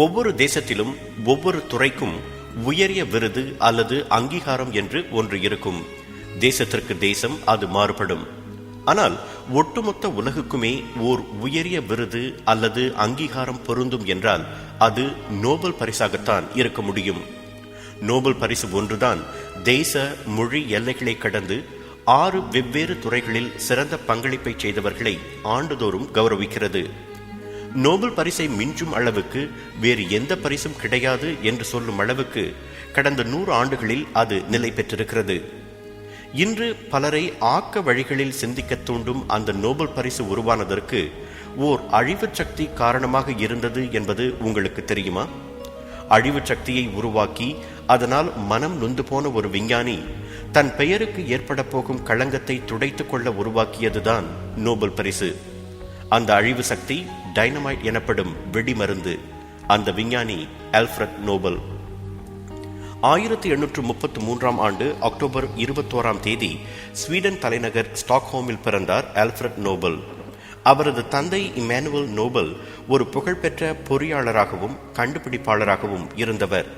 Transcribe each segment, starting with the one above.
ஒவ்வொரு தேசத்திலும் ஒவ்வொரு துறைக்கும் உயரிய விருது அல்லது அங்கீகாரம் என்று ஒன்று இருக்கும். தேசத்திற்கு தேசம் அது மாறுபடும். ஆனால் ஒட்டுமொத்த உலகுக்குமே ஓர் உயரிய விருது அல்லது அங்கீகாரம் பொருந்தும் என்றால் அது நோபல் பரிசாகத்தான் இருக்க முடியும். நோபல் பரிசு ஒன்றுதான் தேச மொழி எல்லைகளை கடந்து 6 வெவ்வேறு துறைகளில் சிறந்த பங்களிப்பை செய்தவர்களை ஆண்டுதோறும் கௌரவிக்கிறது. நோபல் பரிசை மிஞ்சும் அளவுக்கு வேறு எந்த பரிசும் கிடையாது என்று சொல்லும் அளவுக்கு கடந்த 100 ஆண்டுகளில் அது நிலை பெற்றிருக்கிறது. இன்று பலரை ஆக்க வழிகளில் சிந்திக்க தூண்டும் அந்த நோபல் பரிசு உருவானதற்கு ஓர் அழிவு சக்தி காரணமாக இருந்தது என்பது உங்களுக்கு தெரியுமா? அழிவு சக்தியை உருவாக்கி அதனால் மனம் நொந்து போன ஒரு விஞ்ஞானி தன் பெயருக்கு ஏற்பட போகும் களங்கத்தை துடைத்துக் கொள்ள உருவாக்கியதுதான் நோபல் பரிசு. அந்த அழிவு சக்தி டைனமைட் எனப்படும் வெடிமருந்து. அந்த விஞ்ஞானி ஆல்ஃபிரட் நோபல். 1833 ஆண்டு அக்டோபர் 21 ஸ்வீடன் தலைநகர் ஸ்டாக்ஹோமில் பிறந்தார் ஆல்ஃபிரட் நோபல். அவரது தந்தை இமானுவேல் நோபல் ஒரு புகழ்பெற்ற பொறியாளராகவும் கண்டுபிடிப்பாளராகவும் இருந்தவர்.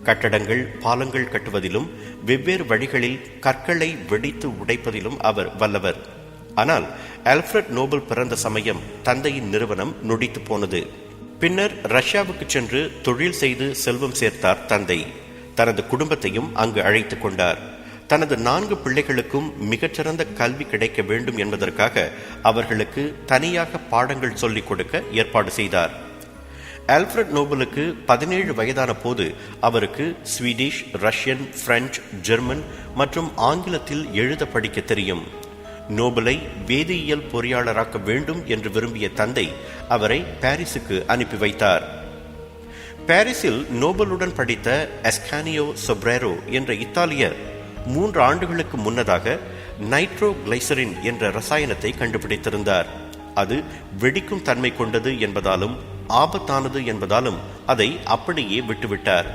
கட்டடங்கள், பாலங்கள் கட்டுவதிலும் வெவ்வேறு வழிகளில் கற்களை வெடித்து உடைப்பதிலும் அவர் வல்லவர். ஆனால் ஆல்ஃபிரட் நோபல் பிறந்த சமயம் தந்தையின் நிறுவனம் நொடித்து போனது. பின்னர் ரஷ்யாவுக்கு சென்று தொழில் செய்து செல்வம் சேர்த்தார் தந்தை. தனது குடும்பத்தையும் அங்கு அழைத்துக் கொண்டார். தனது 4 பிள்ளைகளுக்கும் மிகச்சிறந்த கல்வி கிடைக்க வேண்டும் என்பதற்காக அவர்களுக்கு தனியாக பாடங்கள் சொல்லிக் கொடுக்க ஏற்பாடு செய்தார். ஆல்ஃபிரட் நோபலுக்கு 17 வயதான போது அவருக்கு ஸ்வீடிஷ், ரஷ்யன், பிரெஞ்சு, ஜெர்மன் மற்றும் ஆங்கிலத்தில் எழுத படிக்க தெரியும். நோபலை வேதியியல் பொறியாளராக்க வேண்டும் என்று விரும்பிய தந்தை அவரை பாரிஸுக்கு அனுப்பி வைத்தார். பாரிஸில் நோபலுடன் படித்த அஸ்கானியோ சொப்ரேரோ என்ற இத்தாலியர் 3 ஆண்டுகளுக்கு முன்னதாக நைட்ரோகிளைசரின் என்ற ரசாயனத்தை கண்டுபிடித்திருந்தார். அது வெடிக்கும் தன்மை கொண்டது என்பதாலும் ஆபத்தானது என்பதாலும் அதை அப்படியே விட்டுவிட்டார்.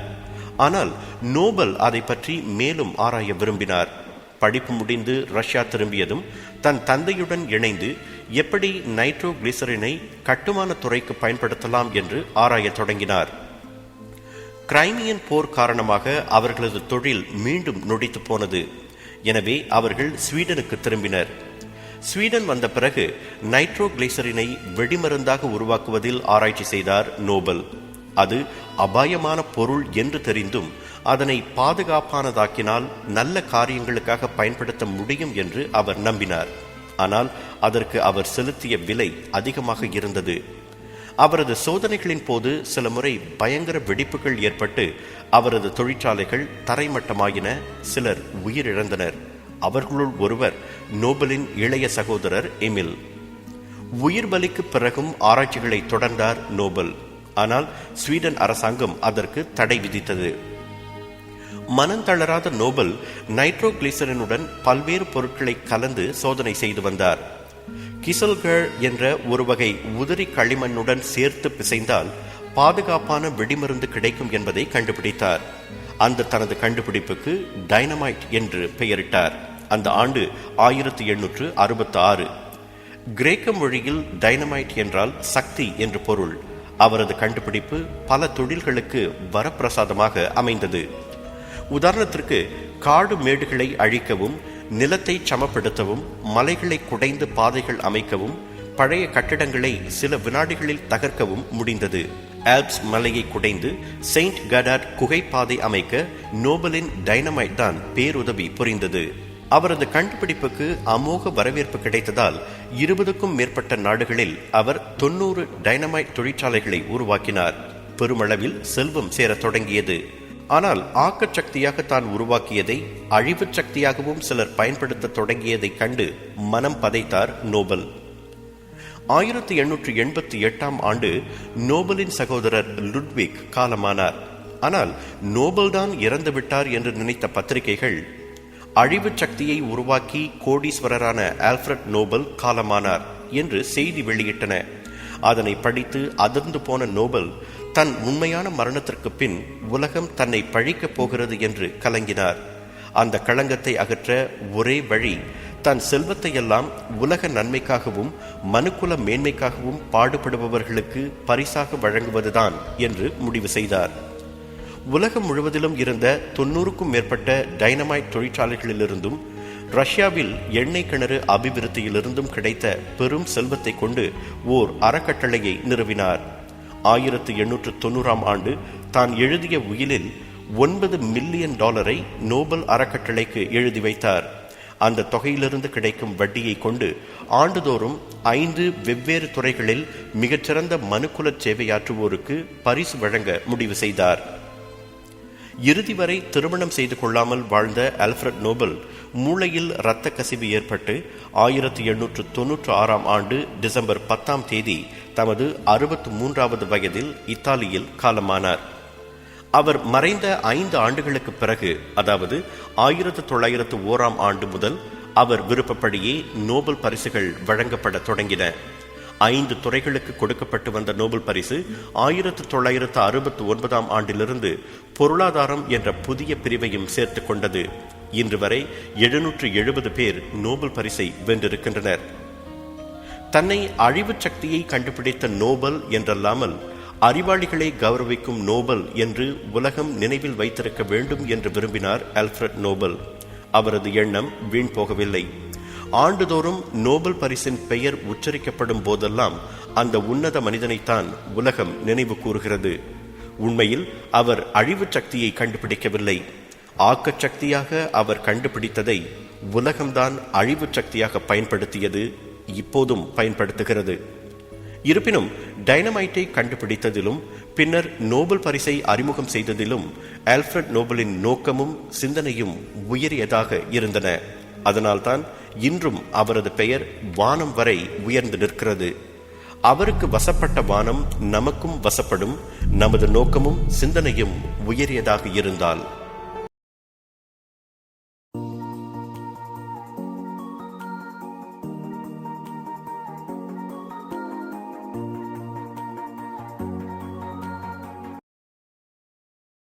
ஆனால் நோபல் அதை பற்றி மேலும் ஆராய விரும்பினார். படிப்பு முடிந்து ரஷ்யா திரும்பியதும் தன் தந்தையுடன் இணைந்து எப்படி நைட்ரோகிளிசரினை கட்டுமான துறைக்கு பயன்படுத்தலாம் என்று ஆராயத் தொடங்கினார். கிரைமியன் போர் காரணமாக அவர்களது தொழில் மீண்டும் நொடித்து போனது. எனவே அவர்கள் ஸ்வீடனுக்கு திரும்பினர். ஸ்வீடன் வந்த பிறகு நைட்ரோகிளிசரினை வெடிமருந்தாக உருவாக்குவதில் ஆராய்ச்சி செய்தார் நோபல். அது அபாயமான பொருள் என்று தெரிந்தும் அதனை பாதுகாப்பானதாக்கினால் நல்ல காரியங்களுக்காக பயன்படுத்த முடியும் என்று அவர் நம்பினார். ஆனால் அதற்கு அவர் செலுத்திய விலை அதிகமாக இருந்தது. அவரது சோதனைகளின் போது சில முறை பயங்கர வெடிப்புகள் ஏற்பட்டு அவரது தொழிற்சாலைகள் தரைமட்டமாயின. சிலர் உயிரிழந்தனர். அவர்களுள் ஒருவர் நோபலின் இளைய சகோதரர் எமில். உயிர் பலிக்கு பிறகும் ஆராய்ச்சிகளை தொடர்ந்தார் நோபல். ஆனால் ஸ்வீடன் அரசாங்கம் அதற்கு தடை விதித்தது. மனந்தளராத நோபல் நைட்ரோகிளிசரினுடன் பல்வேறு பொருட்களை கலந்து சோதனை செய்து வந்தார். கிசல்கர் என்ற ஒரு வகை உதிரி களிமண்ணுடன் சேர்த்து பிசைந்தால் பாதுகாப்பான வெடிமருந்து கிடைக்கும் என்பதை கண்டுபிடித்தார். அந்த தனது கண்டுபிடிப்புக்கு டைனமைட் என்று பெயரிட்டார். அந்த ஆண்டு 1866. கிரேக்க மொழியில் டைனமைட் என்றால் சக்தி என்று பொருள். அவரது கண்டுபிடிப்பு பல தொழில்களுக்கு வரப்பிரசாதமாக அமைந்தது. உதாரணத்திற்கு காடு மேடுகளை அழிக்கவும், நிலத்தை சமப்படுத்தவும், மலைகளை குடைந்து பாதைகள் அமைக்கவும், பழைய கட்டிடங்களை சில வினாடிகளில் தகர்க்கவும் முடிந்தது. ஆல்ப்ஸ் மலையை குடைந்து செயின்ட் கடார்ட் குகை பாதை அமைக்க நோபலின் டைனமைட் தான் பேருதவி புரிந்தது. அவரது கண்டுபிடிப்புக்கு அமோக வரவேற்பு கிடைத்ததால் 20க்கும் மேற்பட்ட நாடுகளில் அவர் 90 டைனமைட் தொழிற்சாலைகளை உருவாக்கினார். பெருமளவில் செல்வம் சேரத் தொடங்கியது. ஆனால் ஆக்கச் சக்தியாக தான் உருவாக்கியதை அழிவு சக்தியாகவும் சிலர் பயன்படுத்த தொடங்கியதை கண்டு மனம் பதைத்தார் நோபல். 1888 ஆண்டு நோபலின் சகோதரர் லுட்விக் காலமானார். ஆனால் நோபல் தான் இறந்துவிட்டார் என்று நினைத்த பத்திரிகைகள் அழிவு சக்தியை உருவாக்கி கோடீஸ்வரரான ஆல்ஃபிரட் நோபல் காலமானார் என்று செய்தி வெளியிட்டன. அதனை படித்து அதிர்ந்து போன நோபல் தன் உண்மையான மரணத்திற்கு பின் உலகம் தன்னை பழிக்கப் போகிறது என்று கலங்கினார். அந்த களங்கத்தை அகற்ற ஒரே வழி தன் செல்வத்தையெல்லாம் உலக நன்மைக்காகவும் மனுக்குல மேன்மைக்காகவும் பாடுபடுபவர்களுக்கு பரிசாக வழங்குவதுதான் என்று முடிவு செய்தார். உலகம் முழுவதிலும் இருந்த 90க்கும் மேற்பட்ட டைனமைட் தொழிற்சாலைகளிலிருந்தும் ரஷ்யாவில் எண்ணெய் கிணறு அபிவிருத்தியிலிருந்தும் கிடைத்த பெரும் செல்வத்தை கொண்டு ஓர் அறக்கட்டளையை நிறுவினார். 1890 தான் எழுதிய உயிலில் $9 மில்லியன் நோபல் அறக்கட்டளைக்கு எழுதி வைத்தார். அந்த தொகையிலிருந்து கிடைக்கும் வட்டியை கொண்டு ஆண்டுதோறும் 5 வெவ்வேறு துறைகளில் மிகச்சிறந்த மனுக்குல சேவையாற்றுவோருக்கு பரிசு வழங்க முடிவு செய்தார். இறுதி வரை திருமணம் செய்து கொள்ளாமல் வாழ்ந்த ஆல்ஃபிரட் நோபல் மூளையில் இரத்த கசிவு ஏற்பட்டு 1896 டிசம்பர் 10 தமது 63வது வயதில் இத்தாலியில் காலமானார். அவர் மறைந்த 5 ஆண்டுகளுக்கு பிறகு, அதாவது 1901 முதல் அவர் விருப்பப்படியே நோபல் பரிசுகள் வழங்கப்பட தொடங்கின. 5 துறைகளுக்கு கொடுக்கப்பட்டு வந்த நோபல் பரிசு 1969 பொருளாதாரம் என்ற புதிய பிரிவையும் சேர்த்து கொண்டது. இன்று வரை 770 பேர் நோபல் பரிசை வென்றிருக்கின்றனர். தன்னை அழிவு சக்தியை கண்டுபிடித்த நோபல் என்றல்லாமல் அறிவாளிகளை கௌரவிக்கும் நோபல் என்று உலகம் நினைவில் வைத்திருக்க வேண்டும் என்று விரும்பினார் ஆல்ஃபிரட் நோபல். அவரது எண்ணம் வீண் போகவில்லை. ஆண்டுதோறும் நோபல் பரிசின் பெயர் உச்சரிக்கப்படும் போதெல்லாம் அந்த உன்னத மனிதனைத்தான் உலகம் நினைவு கூறுகிறது. உண்மையில் அவர் அழிவு சக்தியை கண்டுபிடிக்கவில்லை. ஆக்க சக்தியாக அவர் கண்டுபிடித்ததை உலகம்தான் அழிவு சக்தியாக பயன்படுத்தியது, இப்போதும் பயன்படுத்துகிறது. இருப்பினும் டைனமைட்டை கண்டுபிடித்ததிலும் பின்னர் நோபல் பரிசை அறிமுகம் செய்ததிலும் ஆல்ஃபிரட் நோபலின் நோக்கமும் சிந்தனையும் உயரியதாக இருந்தன. அதனால்தான் இன்றும் அவரது பெயர் வானம் வரை உயர்ந்து நிற்கிறது. அவருக்கு வசப்பட்ட வானம் நமக்கும் வசப்படும். நமது நோக்கமும் சிந்தனையும் உயரியதாக இருந்தால்